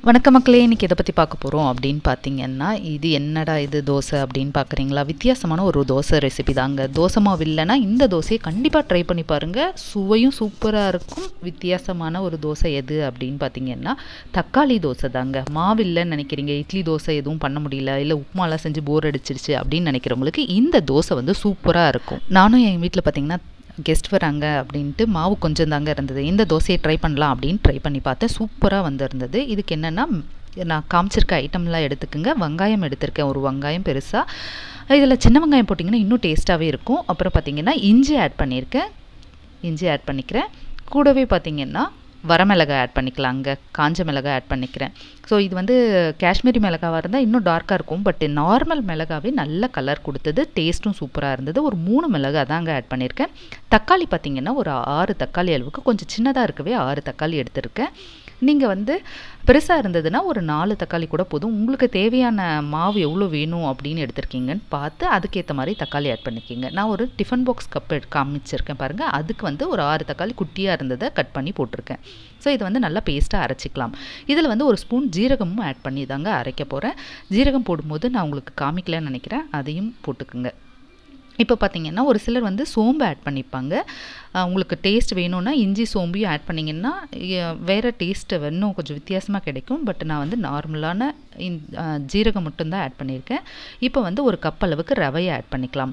வணக்கம் மக்களே, இன்னைக்கு எதை பற்றி பார்க்க போகிறோம் அப்படின்னு பார்த்தீங்கன்னா, இது என்னடா இது தோசை அப்படின்னு பார்க்குறீங்களா? வித்தியாசமான ஒரு தோசை ரெசிபி தாங்க. தோசை மாவு இல்லைன்னா இந்த தோசையை கண்டிப்பாக ட்ரை பண்ணி பாருங்கள். சுவையும் சூப்பராக இருக்கும். வித்தியாசமான ஒரு தோசை எது அப்படின்னு பார்த்தீங்கன்னா, தக்காளி தோசை தாங்க. மாவு இல்லைன்னு நினைக்கிறீங்க, இட்லி தோசை எதுவும் பண்ண முடியல, இல்லை உப்புமாலாம் செஞ்சு போர் அடிச்சிருச்சு அப்படின்னு நினைக்கிறவங்களுக்கு இந்த தோசை வந்து சூப்பராக இருக்கும். நானும் என் வீட்டில் பார்த்தீங்கன்னா கெஸ்ட் வராங்க அப்படின்ட்டு மாவு கொஞ்சம் தாங்க இருந்தது. இந்த தோசையை ட்ரை பண்ணலாம் அப்படின்னு ட்ரை பண்ணி பார்த்தேன். சூப்பராக வந்திருந்தது. இதுக்கு என்னென்னா, நான் காமிச்சிருக்க ஐட்டம்லாம் எடுத்துக்கோங்க. வெங்காயம் எடுத்திருக்கேன், ஒரு வெங்காயம் பெருசாக. இதில் சின்ன வெங்காயம் போட்டிங்கன்னா இன்னும் டேஸ்ட்டாகவே இருக்கும். அப்புறம் பார்த்திங்கன்னா இஞ்சி ஆட் பண்ணியிருக்கேன், இஞ்சி ஆட் பண்ணிக்கிறேன். கூடவே பார்த்திங்கன்னா வரமிளகாய் ஆட் பண்ணிக்கலாங்க, காஞ்ச மிளகாய் ஆட் பண்ணிக்கிறேன். ஸோ இது வந்து காஷ்மீரி மிளகாவாக இருந்தால் இன்னும் டார்க்காக இருக்கும். பட் நார்மல் மிளகாவே நல்ல கலர் கொடுத்தது, டேஸ்ட்டும் சூப்பராக இருந்தது. ஒரு 3 மிளகாய் தாங்க ஆட் பண்ணியிருக்கேன். தக்காளி பார்த்திங்கன்னா ஒரு 6 தக்காளி அளவுக்கு, கொஞ்சம் சின்னதாக இருக்கவே 6 தக்காளி எடுத்திருக்கேன். நீங்கள் வந்து பெருசாக இருந்ததுன்னா ஒரு 4 தக்காளி கூட போதும். உங்களுக்கு தேவையான மாவு எவ்வளோ வேணும் அப்படின்னு எடுத்திருக்கீங்கன்னு பார்த்து அதுக்கேற்ற மாதிரி தக்காளி ஆட் பண்ணிக்கிங்க. நான் ஒரு டிஃபன் பாக்ஸ் கப் காமிச்சிருக்கேன் பாருங்கள். அதுக்கு வந்து ஒரு 6 தக்காளி குட்டியாக இருந்ததை கட் பண்ணி போட்டிருக்கேன். ஸோ இதை வந்து நல்லா பேஸ்ட்டாக அரைச்சிக்கலாம். இதில் வந்து ஒரு ஸ்பூன் ஜீரகமும் ஆட் பண்ணி தாங்க அரைக்க போகிறேன். ஜீரகம் போடும்போது நான் உங்களுக்கு காமிக்கலன்னு நினைக்கிறேன், அதையும் போட்டுக்குங்க. இப்போ பார்த்திங்கன்னா ஒரு சிலர் வந்து சோம்பு ஆட் பண்ணிப்பாங்க. உங்களுக்கு டேஸ்ட் வேணும்னா இஞ்சி சோம்பையும் ஆட் பண்ணிங்கன்னா வேறு டேஸ்ட்டு இன்னும் கொஞ்சம் வித்தியாசமாக கிடைக்கும். பட் நான் வந்து நார்மலான ஜீரகம் மட்டும்தான் ஆட் பண்ணியிருக்கேன். இப்போ வந்து ஒரு கப் அளவுக்கு ரவையை ஆட் பண்ணிக்கலாம்.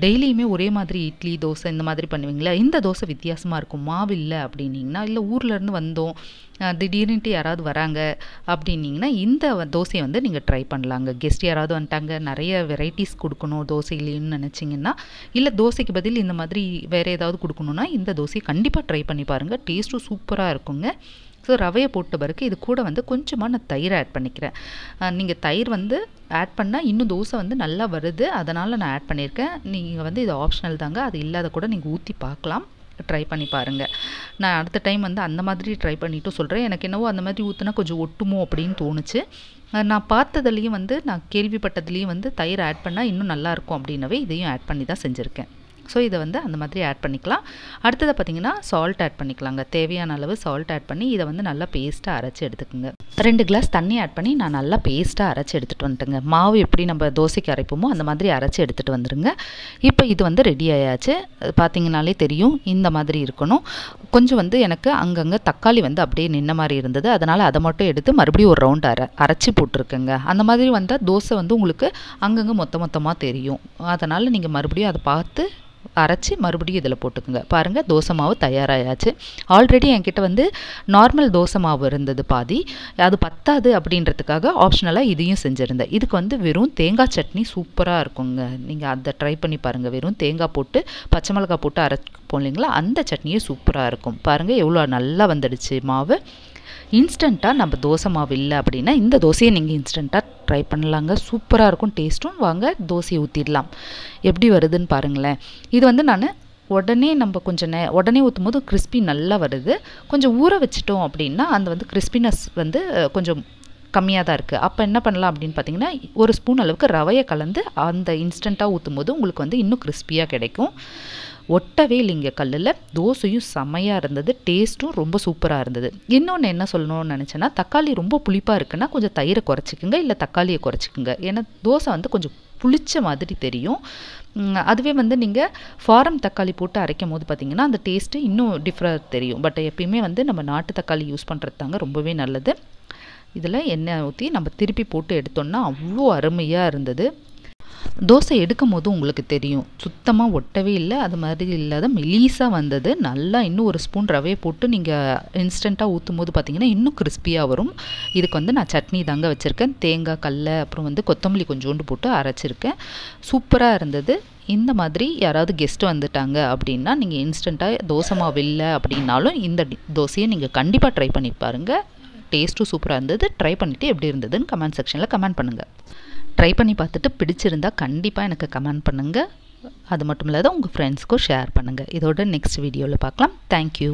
டெய்லியுமே ஒரே மாதிரி இட்லி தோசை இந்த மாதிரி பண்ணுவீங்களா? இந்த தோசை வித்தியாசமாக இருக்கும். மாவு இல்லை அப்படின்னிங்கன்னா, இல்லை ஊர்லேருந்து வந்தோம் திடீர்னுட்டு யாராவது வராங்க அப்படின்னிங்கன்னா இந்த தோசையை வந்து நீங்கள் ட்ரை பண்ணலாங்க. கெஸ்ட் யாராவது வந்துட்டாங்க, நிறைய வெரைட்டிஸ் கொடுக்கணும் தோசையிலேன்னு நினச்சிங்கன்னா, இல்லை தோசைக்கு பதில் இந்த மாதிரி வேறு ஏதாவது கொடுக்கணுன்னா இந்த தோசையை கண்டிப்பாக ட்ரை பண்ணி பாருங்கள். டேஸ்ட்டும் சூப்பராக இருக்குங்க. ஸோ ரவையை போட்ட பிறகு இது கூட வந்து கொஞ்சமாக நான் தயிர் ஆட் பண்ணிக்கிறேன். நீங்கள் தயிர் வந்து ஆட் பண்ணால் இன்னும் தோசை வந்து நல்லா வருது, அதனால் நான் ஆட் பண்ணியிருக்கேன். நீங்கள் வந்து இது ஆப்ஷனல் தாங்க, அது இல்லாத கூட நீங்கள் ஊற்றி பார்க்கலாம், ட்ரை பண்ணி பாருங்கள். நான் அடுத்த டைம் வந்து அந்த மாதிரி ட்ரை பண்ணிவிட்டு சொல்கிறேன். எனக்கு என்னவோ அந்த மாதிரி ஊற்றினா கொஞ்சம் ஒட்டுமோ அப்படின்னு தோணுச்சு. நான் பார்த்ததுலேயும் வந்து நான் கேள்விப்பட்டதுலேயும் வந்து தயிர் ஆட் பண்ணால் இன்னும் நல்லாயிருக்கும் அப்படின்னவே இதையும் ஆட் பண்ணி தான் செஞ்சுருக்கேன். ஸோ இதை வந்து அந்த மாதிரி ஆட் பண்ணிக்கலாம். அடுத்ததை பார்த்திங்கன்னா சால்ட் ஆட் பண்ணிக்கலாங்க. தேவையான அளவு சால்ட் ஆட் பண்ணி இதை வந்து நல்லா பேஸ்ட்டாக அரைச்சி எடுத்துக்கோங்க. 2 கிளாஸ் தண்ணி ஆட் பண்ணி நான் நல்லா பேஸ்ட்டாக அரைச்சி எடுத்துகிட்டு வந்துட்டேங்க. மாவு எப்படி நம்ம தோசைக்கு அரைப்போமோ அந்த மாதிரி அரைச்சி எடுத்துகிட்டு வந்துடுங்க. இப்போ இது வந்து ரெடி ஆயாச்சு. பார்த்திங்கனாலே தெரியும், இந்த மாதிரி இருக்கணும். கொஞ்சம் வந்து எனக்கு அங்கங்கே தக்காளி வந்து அப்படியே நின்ன மாதிரி இருந்தது, அதனால் அதை மட்டும் எடுத்து மறுபடியும் ஒரு ரவுண்ட் அரைச்சி போட்டிருக்கேங்க. அந்த மாதிரி வந்தால் தோசை வந்து உங்களுக்கு அங்கங்கே மொத்தமாக தெரியும். அதனால் நீங்கள் மறுபடியும் அதை பார்த்து அரைச்சி மறுபடியும் இதில் போட்டுக்குங்க. பாருங்கள், தோசை மாவு தயாராகியாச்சு. ஆல்ரெடி என்கிட்ட வந்து நார்மல் தோசை மாவு இருந்தது பாதி, அது பத்தாது அப்படின்றதுக்காக ஆப்ஷனலாக இதையும் செஞ்சுருந்தேன். இதுக்கு வந்து வெறும் தேங்காய் சட்னி சூப்பராக இருக்குங்க. நீங்கள் அதை ட்ரை பண்ணி பாருங்கள். வெறும் தேங்காய் போட்டு பச்சை மிளகாய் போட்டு அரைப்போம் இல்லைங்களா, அந்த சட்னியே சூப்பராக இருக்கும். பாருங்கள் எவ்வளோ நல்லா வந்துடுச்சு மாவு. இன்ஸ்டண்ட்டாக நம்ம தோசை மாவு இல்லை அப்படின்னா இந்த தோசையை நீங்கள் இன்ஸ்டண்ட்டாக ட்ரை பண்ணலாங்க. சூப்பராக இருக்கும் டேஸ்ட்டும். வாங்க தோசையை ஊற்றிடலாம். எப்படி வருதுன்னு பாருங்களேன். இது வந்து நான் உடனே நம்ம கொஞ்சம் உடனே ஊற்றும் போது கிறிஸ்பி நல்லா வருது. கொஞ்சம் ஊற வச்சிட்டோம் அப்படின்னா அந்த வந்து கிறிஸ்பினஸ் வந்து கொஞ்சம் கம்மியாக தான் இருக்குது. அப்போ என்ன பண்ணலாம் அப்படின்னு பார்த்தீங்கன்னா, ஒரு ஸ்பூன் அளவுக்கு ரவையை கலந்து அந்த இன்ஸ்டண்ட்டாக ஊற்றும் போது உங்களுக்கு வந்து இன்னும் கிறிஸ்பியாக கிடைக்கும். ஒட்டவே இல்லைங்க கல்லில். தோசையும் செம்மையாக இருந்தது, டேஸ்ட்டும் ரொம்ப சூப்பராக இருந்தது. இன்னொன்று என்ன சொல்லணும்னு நினச்சேன்னா, தக்காளி ரொம்ப புளிப்பாக இருக்குன்னா கொஞ்சம் தயிரை குறைச்சிக்குங்க, இல்லை தக்காளியை குறைச்சிக்குங்க. ஏன்னா தோசை வந்து கொஞ்சம் புளிச்ச மாதிரி தெரியும். அதுவே வந்து நீங்கள் ஃபாரம் தக்காளி போட்டு அரைக்கும் போது பார்த்திங்கன்னா அந்த டேஸ்ட்டு இன்னும் டிஃப்ரெண்ட் தெரியும். பட் எப்பயுமே வந்து நம்ம நாட்டு தக்காளி யூஸ் பண்ணுறது தாங்க ரொம்பவே நல்லது. இதில் எண்ணெய் ஊற்றி நம்ம திருப்பி போட்டு எடுத்தோம்னா அவ்வளோ அருமையாக இருந்தது. தோசை எடுக்கும் போது உங்களுக்கு தெரியும், சுத்தமாக ஒட்டவே இல்லை, அது மாதிரி இல்லாத மெலீஸாக வந்தது. நல்லா இன்னும் ஒரு ஸ்பூன் ரவையை போட்டு நீங்கள் இன்ஸ்டண்ட்டாக ஊற்றும் போது பார்த்திங்கன்னா இன்னும் கிறிஸ்பியாக வரும். இதுக்கு வந்து நான் சட்னி தாங்க வச்சுருக்கேன். தேங்காய் கடலை அப்புறம் வந்து கொத்தமல்லி கொஞ்சோண்டு போட்டு அரைச்சிருக்கேன். சூப்பராக இருந்தது. இந்த மாதிரி யாராவது கெஸ்ட்டு வந்துட்டாங்க அப்படின்னா நீங்கள் இன்ஸ்டண்ட்டாக தோசை மாவு இல்லை அப்படின்னாலும் இந்த தோசையை நீங்கள் கண்டிப்பாக ட்ரை பண்ணி பாருங்கள். டேஸ்ட்டும் சூப்பராக இருந்தது. ட்ரை பண்ணிவிட்டு எப்படி இருந்ததுன்னு கமெண்ட் செக்ஷனில் கமெண்ட் பண்ணுங்கள். ட்ரை பண்ணி பார்த்துட்டு பிடிச்சிருந்தா கண்டிப்பாக எனக்கு கமெண்ட் பண்ணுங்கள். அது மட்டும் இல்லாத உங்கள் ஃப்ரெண்ட்ஸ்க்கும் ஷேர் பண்ணுங்கள். இதோட நெக்ஸ்ட் வீடியோவில் பார்க்கலாம். தேங்க்யூ.